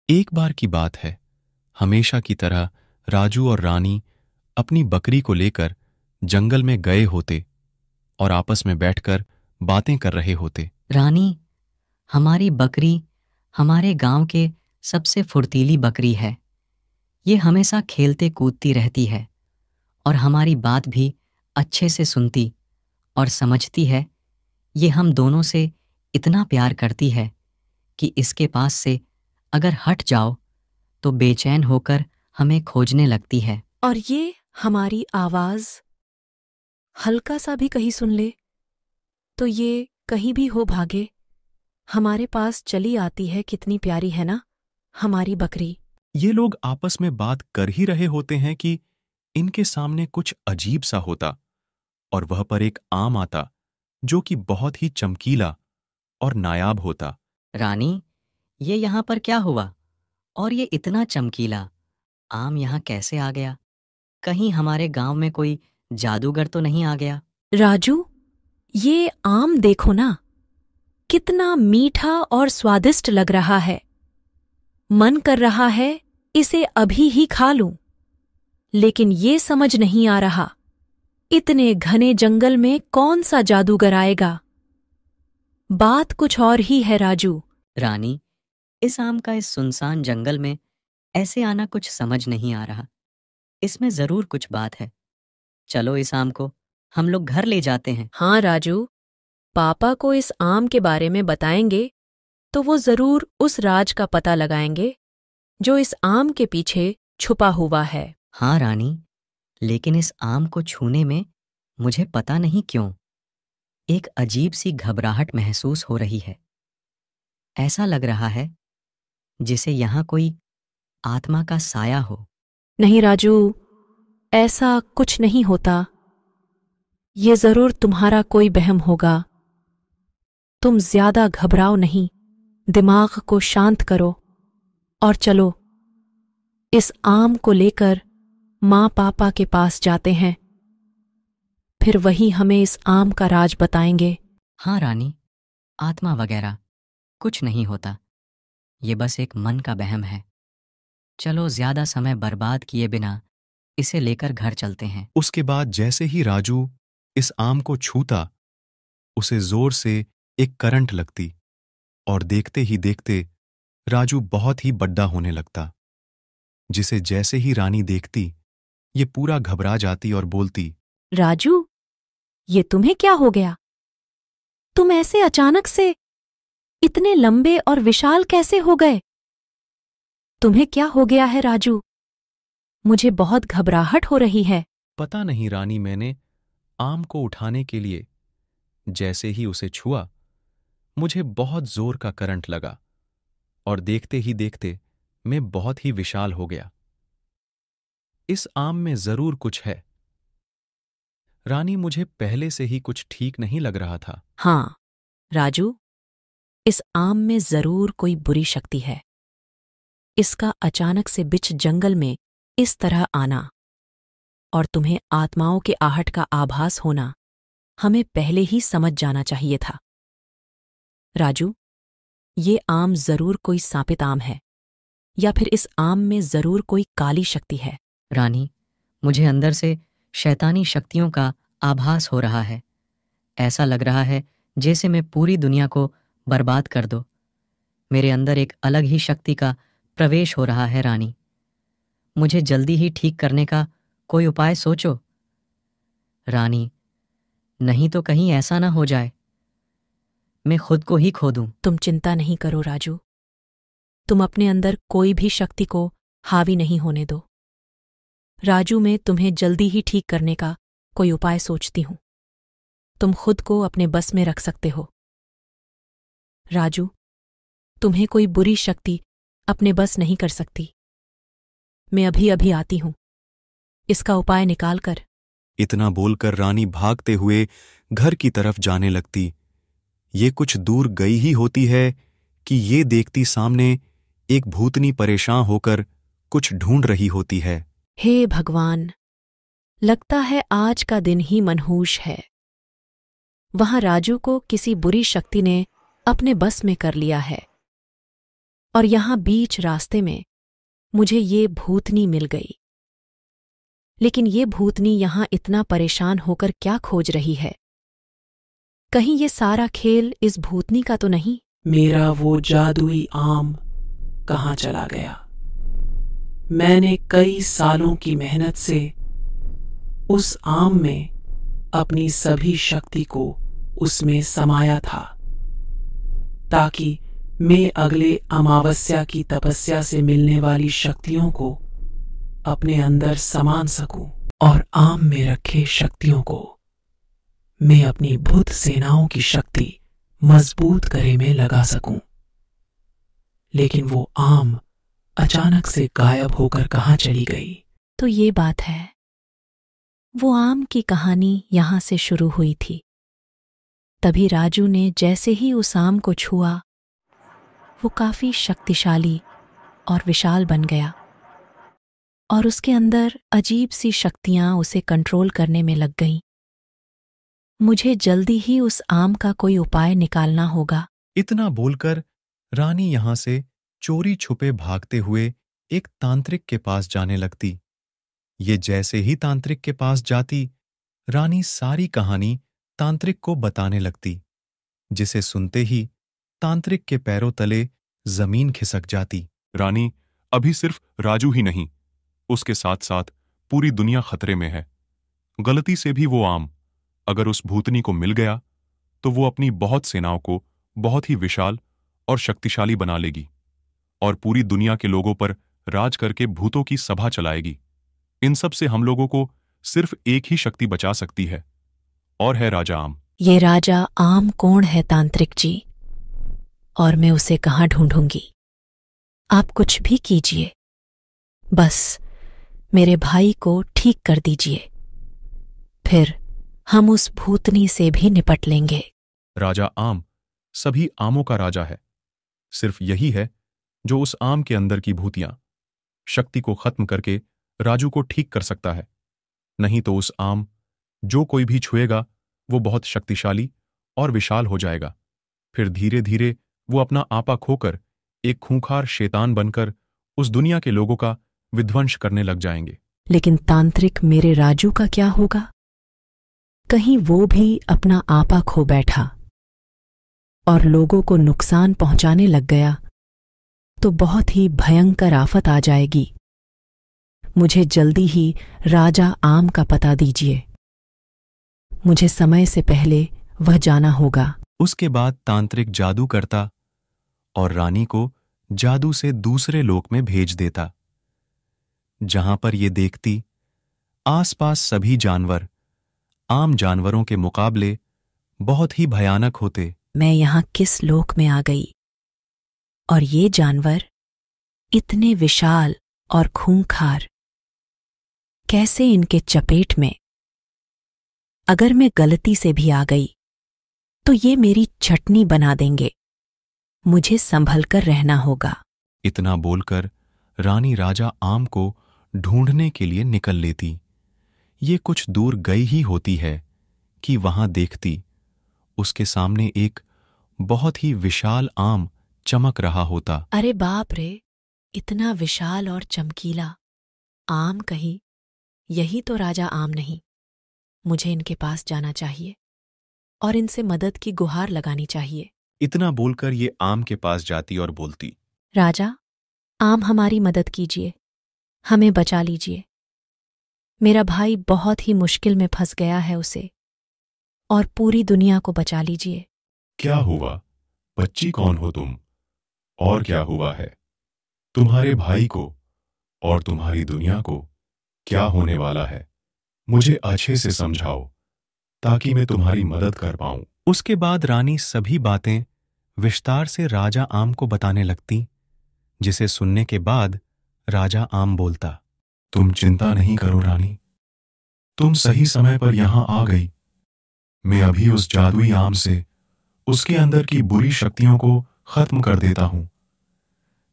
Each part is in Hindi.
एक बार की बात है, हमेशा की तरह राजू और रानी अपनी बकरी को लेकर जंगल में गए होते और आपस में बैठकर बातें कर रहे होते। रानी, हमारी बकरी हमारे गांव के सबसे फुर्तीली बकरी है। ये हमेशा खेलते कूदती रहती है और हमारी बात भी अच्छे से सुनती और समझती है। ये हम दोनों से इतना प्यार करती है कि इसके पास से अगर हट जाओ तो बेचैन होकर हमें खोजने लगती है। और ये हमारी आवाज हल्का सा भी कहीं सुन ले तो ये कहीं भी हो भागे, हमारे पास चली आती है। कितनी प्यारी है ना हमारी बकरी। ये लोग आपस में बात कर ही रहे होते हैं कि इनके सामने कुछ अजीब सा होता और वह पर एक आम आता जो कि बहुत ही चमकीला और नायाब होता। रानी, ये यहाँ पर क्या हुआ? और ये इतना चमकीला आम यहाँ कैसे आ गया? कहीं हमारे गांव में कोई जादूगर तो नहीं आ गया? राजू, ये आम देखो ना, कितना मीठा और स्वादिष्ट लग रहा है। मन कर रहा है इसे अभी ही खा लूं, लेकिन ये समझ नहीं आ रहा इतने घने जंगल में कौन सा जादूगर आएगा। बात कुछ और ही है राजू। रानी, इस आम का इस सुनसान जंगल में ऐसे आना कुछ समझ नहीं आ रहा। इसमें जरूर कुछ बात है। चलो इस आम को हम लोग घर ले जाते हैं। हाँ राजू, पापा को इस आम के बारे में बताएंगे तो वो जरूर उस राज का पता लगाएंगे जो इस आम के पीछे छुपा हुआ है। हाँ रानी, लेकिन इस आम को छूने में मुझे पता नहीं क्यों एक अजीब सी घबराहट महसूस हो रही है। ऐसा लग रहा है जिसे यहाँ कोई आत्मा का साया हो। नहीं राजू, ऐसा कुछ नहीं होता। ये जरूर तुम्हारा कोई वहम होगा। तुम ज्यादा घबराओ नहीं, दिमाग को शांत करो और चलो इस आम को लेकर माँ पापा के पास जाते हैं। फिर वही हमें इस आम का राज बताएंगे। हाँ रानी, आत्मा वगैरह कुछ नहीं होता। ये बस एक मन का वहम है। चलो ज्यादा समय बर्बाद किए बिना इसे लेकर घर चलते हैं। उसके बाद जैसे ही राजू इस आम को छूता, उसे जोर से एक करंट लगती और देखते ही देखते राजू बहुत ही बड्डा होने लगता, जिसे जैसे ही रानी देखती ये पूरा घबरा जाती और बोलती, राजू, ये तुम्हें क्या हो गया? तुम ऐसे अचानक से इतने लंबे और विशाल कैसे हो गए? तुम्हें क्या हो गया है राजू? मुझे बहुत घबराहट हो रही है। पता नहीं रानी, मैंने आम को उठाने के लिए जैसे ही उसे छुआ, मुझे बहुत जोर का करंट लगा और देखते ही देखते मैं बहुत ही विशाल हो गया। इस आम में जरूर कुछ है रानी, मुझे पहले से ही कुछ ठीक नहीं लग रहा था। हाँ राजू, इस आम में जरूर कोई बुरी शक्ति है। इसका अचानक से बिच जंगल में इस तरह आना और तुम्हें आत्माओं के आहट का आभास होना हमें पहले ही समझ जाना चाहिए था। राजू, ये आम जरूर कोई सांपित आम है या फिर इस आम में जरूर कोई काली शक्ति है। रानी, मुझे अंदर से शैतानी शक्तियों का आभास हो रहा है। ऐसा लग रहा है जैसे मैं पूरी दुनिया को बर्बाद कर दो। मेरे अंदर एक अलग ही शक्ति का प्रवेश हो रहा है। रानी, मुझे जल्दी ही ठीक करने का कोई उपाय सोचो। रानी, नहीं तो कहीं ऐसा ना हो जाए मैं खुद को ही खो दूं। तुम चिंता नहीं करो राजू, तुम अपने अंदर कोई भी शक्ति को हावी नहीं होने दो। राजू, मैं तुम्हें जल्दी ही ठीक करने का कोई उपाय सोचती हूं। तुम खुद को अपने बस में रख सकते हो। राजू, तुम्हें कोई बुरी शक्ति अपने बस नहीं कर सकती। मैं अभी अभी आती हूं, इसका उपाय निकाल कर। इतना बोलकर रानी भागते हुए घर की तरफ जाने लगती। ये कुछ दूर गई ही होती है कि ये देखती सामने एक भूतनी परेशान होकर कुछ ढूंढ रही होती है। हे भगवान, लगता है आज का दिन ही मनहूस है। वहां राजू को किसी बुरी शक्ति ने अपने बस में कर लिया है। और यहां बीच रास्ते में मुझे ये भूतनी मिल गई। लेकिन ये भूतनी यहां इतना परेशान होकर क्या खोज रही है? कहीं ये सारा खेल इस भूतनी का तो नहीं? मेरा वो जादुई आम कहाँ चला गया? मैंने कई सालों की मेहनत से उस आम में अपनी सभी शक्ति को उसमें समाया था, ताकि मैं अगले अमावस्या की तपस्या से मिलने वाली शक्तियों को अपने अंदर समान सकूं और आम में रखे शक्तियों को मैं अपनी भूत सेनाओं की शक्ति मजबूत करे में लगा सकूं। लेकिन वो आम अचानक से गायब होकर कहाँ चली गई? तो ये बात है। वो आम की कहानी यहां से शुरू हुई थी। तभी राजू ने जैसे ही उस आम को छुआ, वो काफी शक्तिशाली और विशाल बन गया और उसके अंदर अजीब सी शक्तियां उसे कंट्रोल करने में लग गईं। मुझे जल्दी ही उस आम का कोई उपाय निकालना होगा। इतना बोलकर रानी यहां से चोरी छुपे भागते हुए एक तांत्रिक के पास जाने लगती। ये जैसे ही तांत्रिक के पास जाती, रानी सारी कहानी तांत्रिक को बताने लगती, जिसे सुनते ही तांत्रिक के पैरों तले जमीन खिसक जाती। रानी, अभी सिर्फ राजू ही नहीं, उसके साथ साथ पूरी दुनिया खतरे में है। गलती से भी वो आम अगर उस भूतनी को मिल गया तो वो अपनी बहुत सेनाओं को बहुत ही विशाल और शक्तिशाली बना लेगी और पूरी दुनिया के लोगों पर राज करके भूतों की सभा चलाएगी। इन सब से हम लोगों को सिर्फ एक ही शक्ति बचा सकती है, और है राजा आम। ये राजा आम कौन है तांत्रिक जी? और मैं उसे कहाँ ढूंढूंगी? आप कुछ भी कीजिए, बस मेरे भाई को ठीक कर दीजिए, फिर हम उस भूतनी से भी निपट लेंगे। राजा आम सभी आमों का राजा है। सिर्फ यही है जो उस आम के अंदर की भूतियां शक्ति को खत्म करके राजू को ठीक कर सकता है। नहीं तो उस आम जो कोई भी छुएगा वो बहुत शक्तिशाली और विशाल हो जाएगा। फिर धीरे धीरे वो अपना आपा खोकर एक खूंखार शैतान बनकर उस दुनिया के लोगों का विध्वंस करने लग जाएंगे। लेकिन तांत्रिक मेरे राजू का क्या होगा? कहीं वो भी अपना आपा खो बैठा और लोगों को नुकसान पहुंचाने लग गया तो बहुत ही भयंकर आफत आ जाएगी। मुझे जल्दी ही राजा आम का पता दीजिए। मुझे समय से पहले वह जाना होगा। उसके बाद तांत्रिक जादू करता और रानी को जादू से दूसरे लोक में भेज देता, जहां पर ये देखती आसपास सभी जानवर आम जानवरों के मुकाबले बहुत ही भयानक होते। मैं यहां किस लोक में आ गई? और ये जानवर इतने विशाल और खूंखार, कैसे इनके चपेट में? अगर मैं गलती से भी आ गई तो ये मेरी चटनी बना देंगे। मुझे संभल कर रहना होगा। इतना बोलकर रानी राजा आम को ढूंढने के लिए निकल लेती। ये कुछ दूर गई ही होती है कि वहां देखती उसके सामने एक बहुत ही विशाल आम चमक रहा होता। अरे बाप रे, इतना विशाल और चमकीला आम कहीं? यही तो राजा आम नहीं। मुझे इनके पास जाना चाहिए और इनसे मदद की गुहार लगानी चाहिए। इतना बोलकर ये आम के पास जाती और बोलती, राजा आम, हमारी मदद कीजिए, हमें बचा लीजिए। मेरा भाई बहुत ही मुश्किल में फंस गया है, उसे और पूरी दुनिया को बचा लीजिए। क्या हुआ? बच्ची कौन हो तुम? और क्या हुआ है? तुम्हारे भाई को और तुम्हारी दुनिया को क्या होने वाला है? मुझे अच्छे से समझाओ ताकि मैं तुम्हारी मदद कर पाऊं। उसके बाद रानी सभी बातें विस्तार से राजा आम को बताने लगती, जिसे सुनने के बाद राजा आम बोलता, तुम चिंता नहीं करो रानी, तुम सही समय पर यहां आ गई। मैं अभी उस जादुई आम से उसके अंदर की बुरी शक्तियों को खत्म कर देता हूं।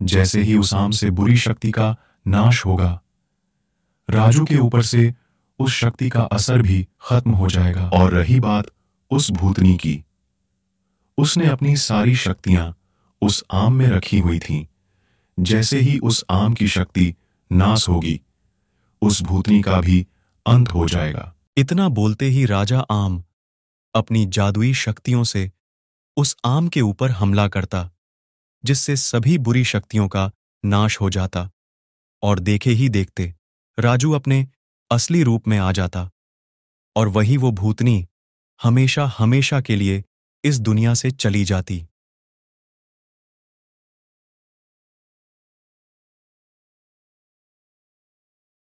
जैसे ही उस आम से बुरी शक्ति का नाश होगा, राजू के ऊपर से उस शक्ति का असर भी खत्म हो जाएगा। और रही बात उस भूतनी की, उसने अपनी सारी शक्तियां उस आम में रखी हुई थीं, जैसे ही उस आम की शक्ति नाश होगी, उस भूतनी का भी अंत हो जाएगा। इतना बोलते ही राजा आम अपनी जादुई शक्तियों से उस आम के ऊपर हमला करता, जिससे सभी बुरी शक्तियों का नाश हो जाता और देखे ही देखते राजू अपने असली रूप में आ जाता और वही वो भूतनी हमेशा हमेशा के लिए इस दुनिया से चली जाती।